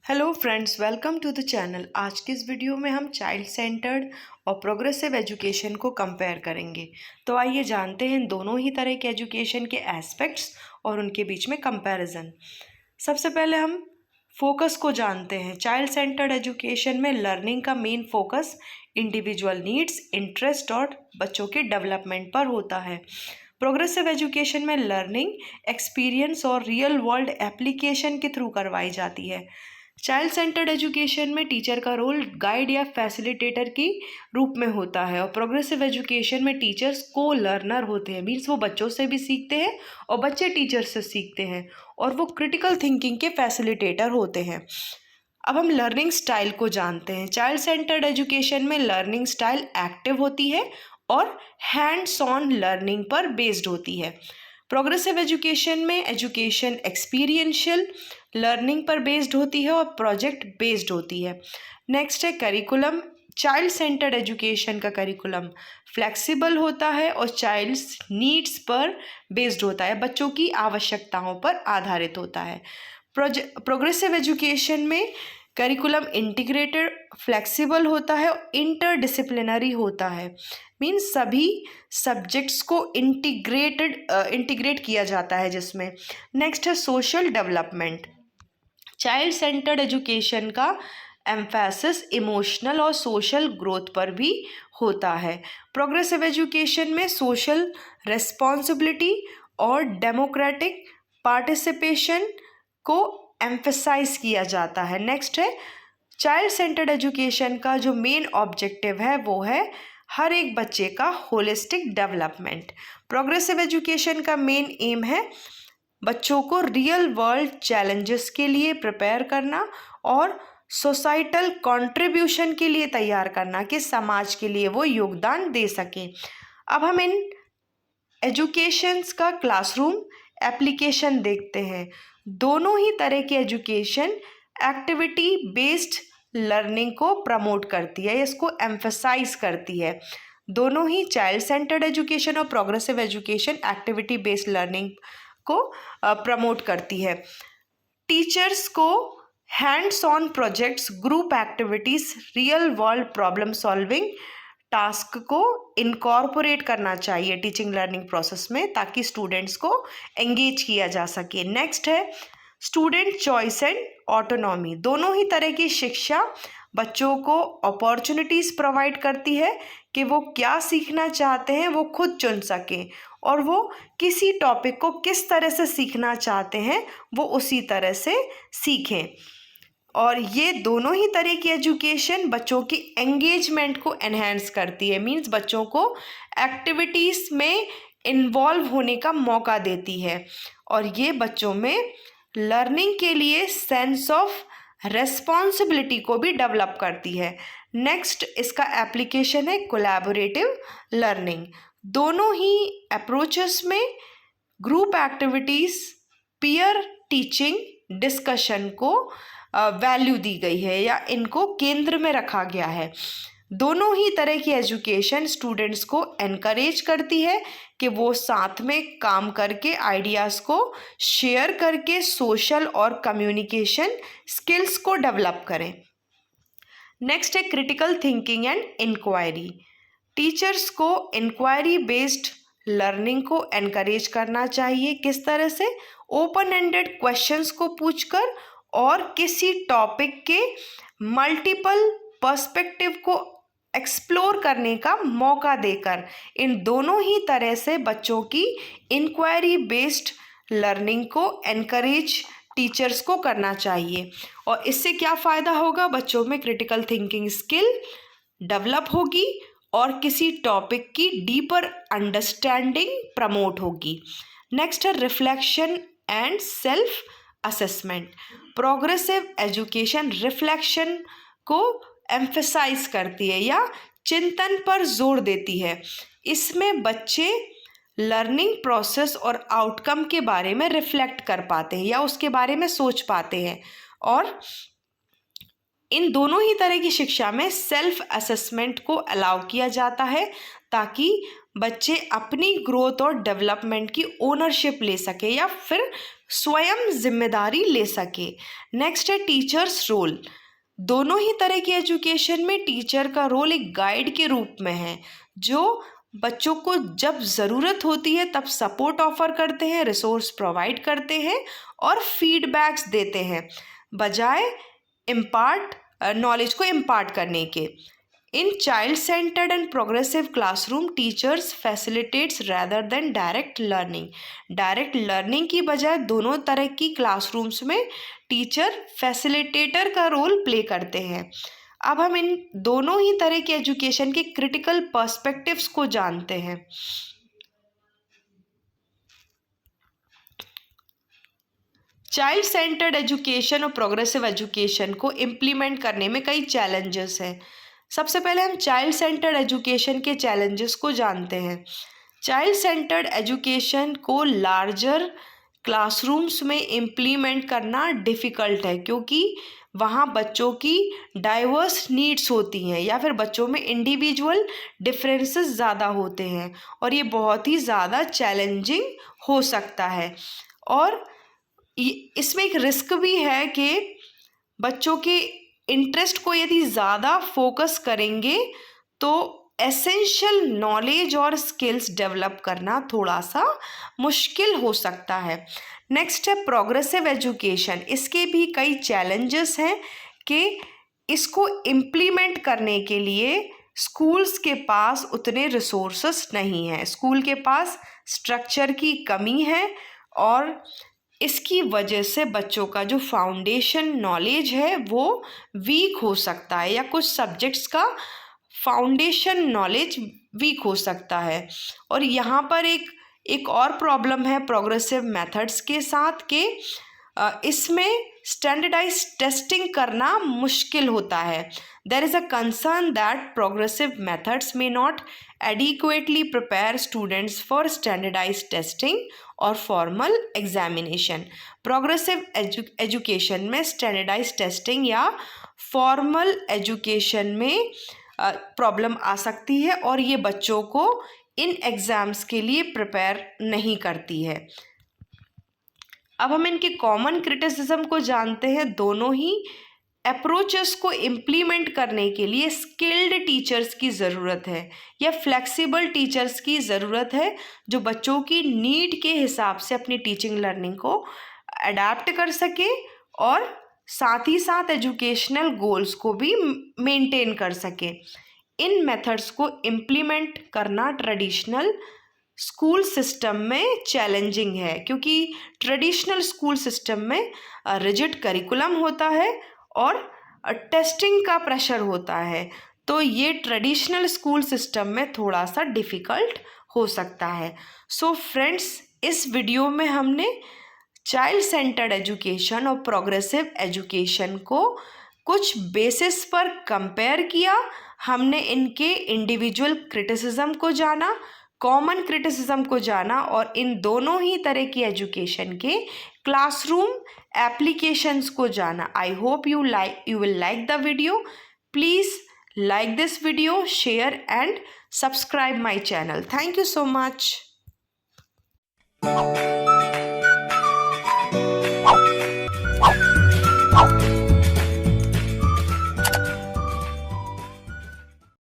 Hello friends, welcome to the channel. आज के इस वीडियो में हम चाइल्ड सेंटर्ड और प्रोग्रेसिव एजुकेशन को कंपेयर करेंगे। तो आइए जानते हैं इन दोनों ही तरह के एजुकेशन के एस्पेक्ट्स और उनके बीच में कंपैरिजन। सबसे पहले हम फोकस को जानते हैं। चाइल्ड सेंटर्ड एजुकेशन में लर्निंग का main focus individual needs, interest और बच्चों के डेवलपमेंट पर होता है। प्रोग्रेसिव एजुकेशन में लर्निंग एक्सपीरियंस और रियल वर्ल्ड एप्लीकेशन के थ्रू करवाई जाती है। चाइल्ड सेंटर्ड एजुकेशन में टीचर का रोल गाइड या फैसिलिटेटर की रूप में होता है और प्रोग्रेसिव एजुकेशन में टीचर्स को लर्नर होते हैं। मीन्स वो बच्चों से भी सीखते हैं और बच्चे टीचर से सीखते हैं और वो क्रिटिकल थिंकिंग के फैसिलिटेटर होते हैं। अब हम लर्निंग स्टाइल को जानते हैं। चाइल्ड सेंटर्ड एजुकेशन में लर्निंग स्टाइल एक्टिव होती है और हैंड्स ऑन लर्निंग पर बेस्ड होती है। प्रोग्रेसिव एजुकेशन में एजुकेशन एक्सपीरियंशियल लर्निंग पर बेस्ड होती है और प्रोजेक्ट बेस्ड होती है। नेक्स्ट है करिकुलम। चाइल्ड सेंटर्ड एजुकेशन का करिकुलम फ्लेक्सिबल होता है और चाइल्ड्स नीड्स पर बेस्ड होता है, बच्चों की आवश्यकताओं पर आधारित होता है। प्रोग्रेसिव एजुकेशन में करिकुलम इंटीग्रेटेड फ्लेक्सिबल होता है और इंटरडिसिप्लिनरी होता है। मीन्स सभी सब्जेक्ट्स को इंटीग्रेट किया जाता है जिसमें। नेक्स्ट है social development. Child centred education का एम्फेसिस इमोशनल और सोशल ग्रोथ पर भी होता है। प्रोग्रेसिव एजुकेशन में सोशल रिस्पॉन्सिबिलिटी और डेमोक्रेटिक पार्टिसिपेशन को एम्फेसाइज किया जाता है। नेक्स्ट है चाइल्ड सेंटर्ड एजुकेशन का जो मेन ऑब्जेक्टिव है वो है हर एक बच्चे का होलिस्टिक डेवलपमेंट। प्रोग्रेसिव एजुकेशन का मेन एम है बच्चों को रियल वर्ल्ड चैलेंजेस के लिए प्रिपेयर करना और सोसाइटल कंट्रीब्यूशन के लिए तैयार करना कि समाज के लिए वो योगदान दे सकें। अब हम इन एजुकेशंस का क्लासरूम एप्लीकेशन देखते हैं। दोनों ही तरह की एजुकेशन एक्टिविटी बेस्ड लर्निंग को प्रमोट करती है, इसको एम्फसाइज करती है। दोनों ही चाइल्ड सेंटर्ड एजुकेशन और progressive education activity based learning को प्रमोट करती है। टीचर्स को hands on projects, group activities, real world problem solving task को इनकॉर्पोरेट करना चाहिए टीचिंग लर्निंग प्रोसेस में, ताकि स्टूडेंट्स को एंगेज किया जा सके। नेक्स्ट है स्टूडेंट चॉइस एंड ऑटोनॉमी। दोनों ही तरह की शिक्षा बच्चों को अपॉर्चुनिटीज़ प्रोवाइड करती है कि वो क्या सीखना चाहते हैं वो खुद चुन सकें और वो किसी टॉपिक को किस तरह से सीखना चाहते हैं वो उसी तरह से सीखें। और ये दोनों ही तरह की एजुकेशन बच्चों की एंगेजमेंट को एनहेंस करती है। मीन्स बच्चों को एक्टिविटीज़ में इन्वॉल्व होने का मौका देती है और ये बच्चों में लर्निंग के लिए सेंस ऑफ रेस्पॉन्सिबिलिटी को भी डेवलप करती है। नेक्स्ट इसका एप्लीकेशन है कोलैबोरेटिव लर्निंग। दोनों ही अप्रोचेस में group activities, peer teaching, discussion को वैल्यू दी गई है या इनको केंद्र में रखा गया है। दोनों ही तरह की एजुकेशन स्टूडेंट्स को एनकरेज करती है कि वो साथ में काम करके आइडियाज़ को शेयर करके सोशल और कम्युनिकेशन स्किल्स को डेवलप करें। नेक्स्ट है critical thinking and inquiry. Teachers को इंक्वायरी बेस्ड लर्निंग को एनकरेज करना चाहिए। किस तरह से? ओपन एंडेड क्वेश्चंस को पूछकर और किसी टॉपिक के मल्टीपल पर्सपेक्टिव को एक्सप्लोर करने का मौका देकर। इन दोनों ही तरह से बच्चों की इंक्वायरी बेस्ड लर्निंग को एनकरेज टीचर्स को करना चाहिए और इससे क्या फ़ायदा होगा? बच्चों में क्रिटिकल थिंकिंग स्किल डेवलप होगी और किसी टॉपिक की डीपर अंडरस्टैंडिंग प्रमोट होगी। नेक्स्ट है reflection and self assessment. Progressive education reflection को एम्फसाइज करती है या चिंतन पर जोर देती है। इसमें बच्चे लर्निंग प्रोसेस और आउटकम के बारे में रिफ्लेक्ट कर पाते हैं या उसके बारे में सोच पाते हैं और इन दोनों ही तरह की शिक्षा में सेल्फ असेसमेंट को अलाउ किया जाता है ताकि बच्चे अपनी ग्रोथ और डेवलपमेंट की ओनरशिप ले सके या फिर स्वयं जिम्मेदारी ले सके। नेक्स्ट है टीचर्स रोल। दोनों ही तरह की एजुकेशन में टीचर का रोल एक गाइड के रूप में है, जो बच्चों को जब ज़रूरत होती है तब सपोर्ट ऑफर करते हैं, रिसोर्स प्रोवाइड करते हैं और फीडबैक्स देते हैं, बजाय नॉलेज को इम्पार्ट करने के। In child centred and progressive classroom teachers facilitates rather than direct learning. Direct learning की बजाय दोनों तरह की क्लासरूम्स में टीचर फैसिलिटेटर का रोल प्ले करते हैं। अब हम इन दोनों ही तरह के एजुकेशन के क्रिटिकल पर्सपेक्टिव्स को जानते हैं। चाइल्ड सेंटर्ड एजुकेशन और प्रोग्रेसिव एजुकेशन को इम्प्लीमेंट करने में कई चैलेंजेस हैं। सबसे पहले हम चाइल्ड सेंटर्ड एजुकेशन के चैलेंजेस को जानते हैं। चाइल्ड सेंटर्ड एजुकेशन को लार्जर क्लासरूम्स में इम्प्लीमेंट करना डिफ़िकल्ट है, क्योंकि वहाँ बच्चों की डाइवर्स नीड्स होती हैं या फिर बच्चों में इंडिविजुअल डिफरेंसेस ज़्यादा होते हैं, और ये बहुत ही ज़्यादा चैलेंजिंग हो सकता है। और इसमें एक रिस्क भी है कि बच्चों के इंटरेस्ट को यदि ज़्यादा फोकस करेंगे तो एसेंशियल नॉलेज और स्किल्स डेवलप करना थोड़ा सा मुश्किल हो सकता है। नेक्स्ट है प्रोग्रेसिव एजुकेशन। इसके भी कई चैलेंजेस हैं कि इसको इम्प्लीमेंट करने के लिए स्कूल्स के पास उतने रिसोर्सेस नहीं हैं, स्कूल के पास स्ट्रक्चर की कमी है, और इसकी वजह से बच्चों का जो फाउंडेशन नॉलेज है वो वीक हो सकता है, या कुछ सब्जेक्ट्स का फाउंडेशन नॉलेज वीक हो सकता है। और यहाँ पर एक और प्रॉब्लम है प्रोग्रेसिव मेथड्स के साथ कि इसमें स्टैंडर्डाइज टेस्टिंग करना मुश्किल होता है। There is a concern that progressive methods may not adequately prepare students for standardized testing और फॉर्मल एग्जामिनेशन। प्रोग्रेसिव एजुकेशन में स्टैंडर्डाइज टेस्टिंग या फॉर्मल एजुकेशन में प्रॉब्लम आ सकती है, और ये बच्चों को इन एग्ज़ाम्स के लिए प्रिपेयर नहीं करती है। अब हम इनके कॉमन क्रिटिसिज्म को जानते हैं। दोनों ही अप्रोचेस को इम्प्लीमेंट करने के लिए स्किल्ड टीचर्स की ज़रूरत है या फ्लेक्सिबल टीचर्स की ज़रूरत है, जो बच्चों की नीड के हिसाब से अपनी टीचिंग लर्निंग को अडेप्ट कर सके और साथ ही साथ एजुकेशनल गोल्स को भी मेंटेन कर सके। इन मेथड्स को इम्प्लीमेंट करना ट्रेडिशनल स्कूल सिस्टम में चैलेंजिंग है, क्योंकि ट्रेडिशनल स्कूल सिस्टम में रिजिड करिकुलम होता है और टेस्टिंग का प्रेशर होता है, तो ये ट्रेडिशनल स्कूल सिस्टम में थोड़ा सा डिफ़िकल्ट हो सकता है। सो फ्रेंड्स, इस वीडियो में हमने चाइल्ड सेंटर्ड एजुकेशन और प्रोग्रेसिव एजुकेशन को कुछ बेसिस पर कंपेयर किया। हमने इनके इंडिविजुअल क्रिटिसिज्म को जाना, कॉमन क्रिटिसिज्म को जाना, और इन दोनों ही तरह की एजुकेशन के क्लासरूम एप्लीकेशंस को जाना। I hope you will like the video. Please like this video, share and subscribe my channel. Thank you so much.